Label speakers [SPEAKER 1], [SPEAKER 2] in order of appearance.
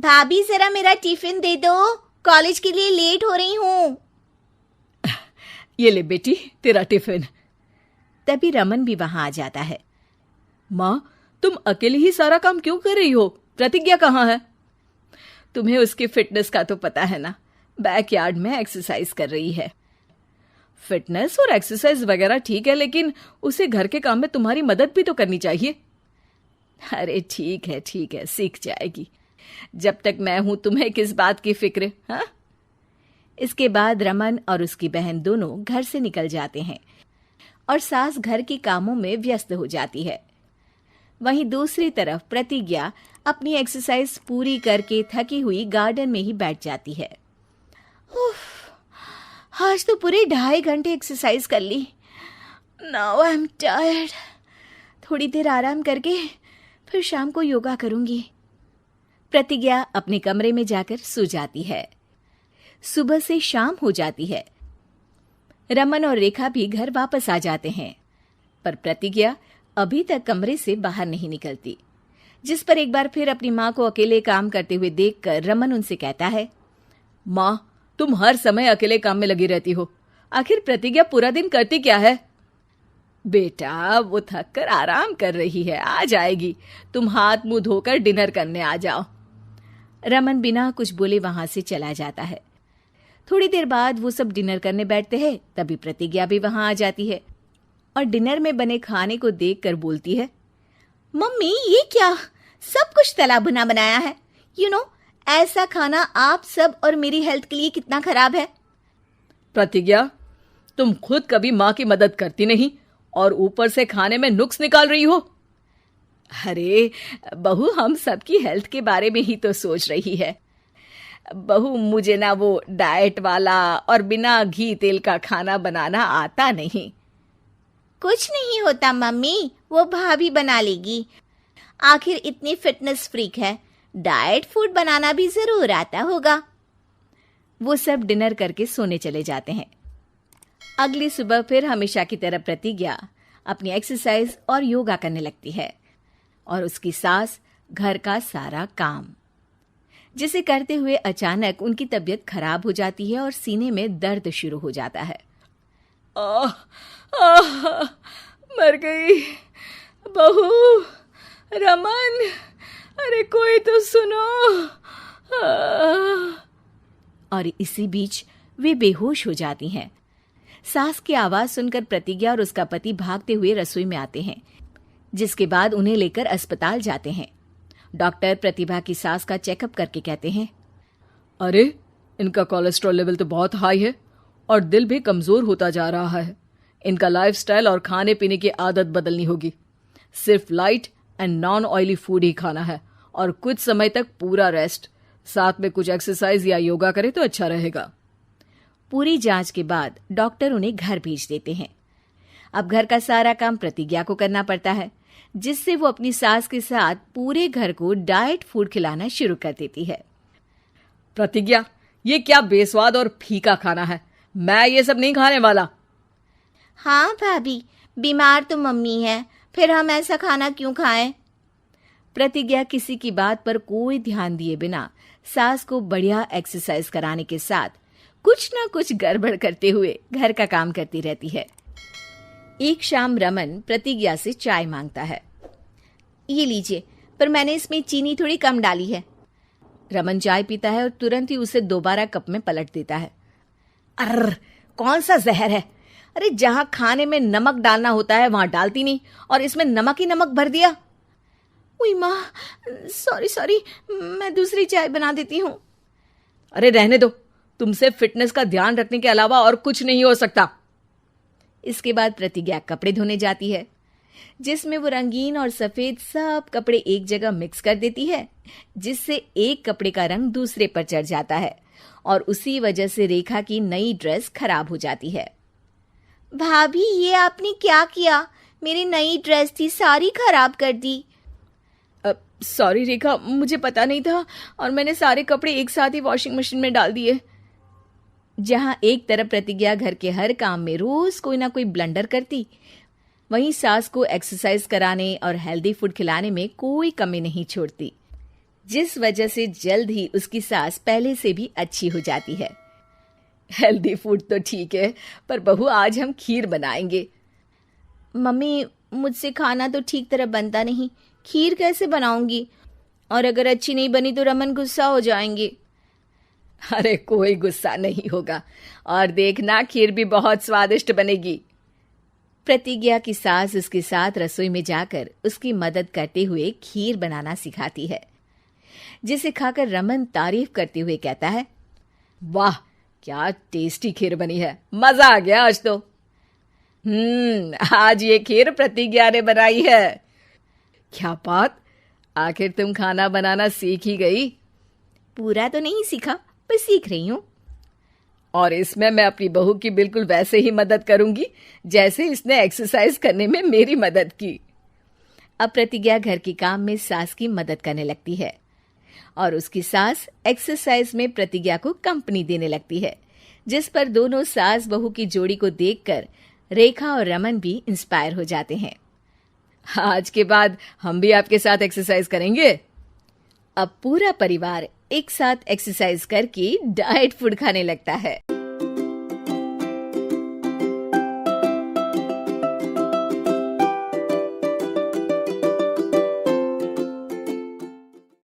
[SPEAKER 1] भाभी जरा मेरा टिफिन दे दो, कॉलेज के लिए लेट हो रही हूँ।
[SPEAKER 2] ये ले बेटी तेरा टिफिन।
[SPEAKER 1] तभी रमन भी वहां आ जाता है।
[SPEAKER 2] माँ, तुम अकेले ही सारा काम क्यों कर रही हो? प्रतिज्ञा कहाँ है?
[SPEAKER 1] तुम्हें उसकी फिटनेस का तो पता है ना, बैकयार्ड में एक्सरसाइज कर रही है।
[SPEAKER 2] फिटनेस और एक्सरसाइज वगैरह ठीक है, लेकिन उसे घर के काम में तुम्हारी मदद भी तो करनी चाहिए।
[SPEAKER 1] अरे ठीक है, सीख जाएगी। जब तक मैं हूं तुम्हें किस बात की फिक्र, हाँ? इसके बाद रमन और उसकी बहन दोनों घर से निकल जाते हैं और सास घर के कामों में व्यस्त हो जाती है। वहीं दूसरी तरफ प्रतिज्ञा अपनी एक्सरसाइज पूरी करके थकी हुई गार्डन में ही बैठ जाती है। आज तो पूरे 2.5 घंटे एक्सरसाइज कर ली। Now I am tired. थोड़ी देर आराम करके फिर शाम को योगा करूंगी। प्रतिज्ञा अपने कमरे में जाकर सो जाती है। सुबह से शाम हो जाती है। रमन और रेखा भी घर वापस आ जाते हैं, पर प्रतिज्ञा अभी तक कमरे से बाहर नहीं निकलती, जिस पर एक बार फिर अपनी माँ को अकेले काम करते हुए देखकर रमन उनसे कहता है,
[SPEAKER 2] माँ, तुम हर समय अकेले काम में लगी रहती हो। आखिर प्रतिज्ञा पूरा दिन करती क्या है?
[SPEAKER 1] बेटा, वो थक कर आराम कर रही है, आ जाएगी। तुम हाथ मुंह धोकर डिनर करने आ जाओ। रमन बिना कुछ बोले वहां से चला जाता है। थोड़ी देर बाद वो सब डिनर करने बैठते हैं। तभी प्रतिज्ञा भी वहां आ जाती है और डिनर में बने खाने को देखकर बोलती है, मम्मी ये क्या, सब कुछ तला भुना बनाया है। ऐसा खाना आप सब और मेरी हेल्थ के लिए कितना खराब है।
[SPEAKER 2] प्रतिज्ञा, तुम खुद कभी माँ की मदद करती नहीं और ऊपर से खाने में नुक्स निकाल रही हो।
[SPEAKER 1] अरे बहू, हम सबकी हेल्थ के बारे में ही तो सोच रही है। बहू, मुझे ना वो डाइट वाला और बिना घी तेल का खाना बनाना आता नहीं। कुछ नहीं होता मम्मी, वो भाभी बना लेगी। आखिर इतनी फिटनेस फ्रीक है, डाइट फूड बनाना भी जरूर आता होगा। वो सब डिनर करके सोने चले जाते हैं। अगली सुबह फिर हमेशा की तरह प्रतिज्ञा अपनी एक्सरसाइज और योगा करने लगती है और उसकी सास घर का सारा काम, जिसे करते हुए अचानक उनकी तबीयत खराब हो जाती है और सीने में दर्द शुरू हो जाता है।
[SPEAKER 2] मर गई बहू। रमन, अरे कोई तो सुनो।
[SPEAKER 1] और इसी बीच वे बेहोश हो जाती हैं। सास की आवाज सुनकर प्रतिज्ञा और उसका पति भागते हुए रसोई में आते हैं, जिसके बाद उन्हें लेकर अस्पताल जाते हैं। डॉक्टर प्रतिभा की सास का चेकअप करके कहते हैं,
[SPEAKER 2] अरे इनका कोलेस्ट्रॉल लेवल तो बहुत हाई है और दिल भी कमजोर होता जा रहा है। इनका लाइफस्टाइल और खाने पीने की आदत बदलनी होगी। सिर्फ light and non oily food ही खाना है और कुछ समय तक पूरा रेस्ट, साथ में कुछ एक्सरसाइज या योगा करे तो अच्छा रहेगा।
[SPEAKER 1] पूरी जांच के बाद डॉक्टर उन्हें घर भेज देते हैं। अब घर का सारा काम प्रतिज्ञा को करना पड़ता है, जिससे वो अपनी सास के साथ पूरे घर को डाइट फूड खिलाना शुरू कर देती है।
[SPEAKER 2] प्रतिज्ञा, ये क्या बेस्वाद और फीका खाना है, मैं ये सब नहीं खाने वाला।
[SPEAKER 1] हाँ भाभी, बीमार तो मम्मी है, फिर हम ऐसा खाना क्यों खाएं? प्रतिज्ञा किसी की बात पर कोई ध्यान दिए बिना सास को बढ़िया एक्सरसाइज कराने के साथ कुछ ना कुछ गड़बड़ करते हुए घर का काम करती रहती है। एक शाम रमन प्रतिज्ञा से चाय मांगता है। ये लीजिए, पर मैंने इसमें चीनी थोड़ी कम डाली है। रमन चाय पीता है और तुरंत ही उसे दोबारा कप में पलट देता है। अर्र, कौन सा जहर है? अरे जहां खाने में नमक डालना होता है वहां डालती नहीं और इसमें नमक ही नमक भर दिया। उई माँ, सॉरी, मैं दूसरी चाय बना देती हूँ।
[SPEAKER 2] अरे रहने दो, तुमसे फिटनेस का ध्यान रखने के अलावा और कुछ नहीं हो सकता।
[SPEAKER 1] इसके बाद प्रतिज्ञा कपड़े धोने जाती है, जिसमें वो रंगीन और सफेद सब कपड़े एक जगह मिक्स कर देती है, जिससे एक कपड़े का रंग दूसरे पर चढ़ जाता है और उसी वजह से रेखा की नई ड्रेस खराब हो जाती है। भाभी, ये आपने क्या किया? मेरी नई ड्रेस थी, सारी खराब कर दी।
[SPEAKER 2] सॉरी रेखा, मुझे पता नहीं था और मैंने सारे कपड़े एक साथ ही वॉशिंग मशीन में डाल दिए।
[SPEAKER 1] जहां एक तरफ प्रतिज्ञा घर के हर काम में रोज कोई ना कोई ब्लंडर करती, वहीं सास को एक्सरसाइज कराने और हेल्दी फूड खिलाने में कोई कमी नहीं छोड़ती। जिस वजह से जल्द ही उसकी सांस पहले से भी अच्छी हो जाती है। हेल्दी फूड तो ठीक है, पर बहू आज हम खीर बनाएंगे।
[SPEAKER 3] मम्मी, मुझसे खाना तो ठीक तरह बनता नहीं, खीर कैसे बनाऊंगी? और अगर अच्छी नहीं बनी तो रमन गुस्सा हो जाएंगे।
[SPEAKER 1] अरे कोई गुस्सा नहीं होगा, और देखना खीर भी बहुत स्वादिष्ट बनेगी। प्रतिज्ञा की सास उसके साथ रसोई में जाकर उसकी मदद करते हुए खीर बनाना सिखाती है, जिसे खाकर रमन तारीफ करते हुए कहता है, वाह क्या टेस्टी खीर बनी है, मजा आ गया आज तो। आज ये खीर प्रतिज्ञा ने बनाई है। क्या बात, आखिर तुम खाना बनाना सीख ही गई?
[SPEAKER 3] पूरा तो नहीं सीखा, पर सीख रही हूँ।
[SPEAKER 1] और इसमें मैं अपनी बहू की बिल्कुल वैसे ही मदद करूंगी जैसे इसने एक्सरसाइज करने में मेरी मदद की। अब प्रतिज्ञा घर के काम में सास की मदद करने लगती है और उसकी सास एक्सरसाइज में प्रतिज्ञा को कंपनी देने लगती है, जिस पर दोनों सास बहू की जोड़ी को देखकर रेखा और रमन भी इंस्पायर हो जाते हैं। आज के बाद हम भी आपके साथ एक्सरसाइज करेंगे। अब पूरा परिवार एक साथ एक्सरसाइज करके डाइट फूड खाने लगता है।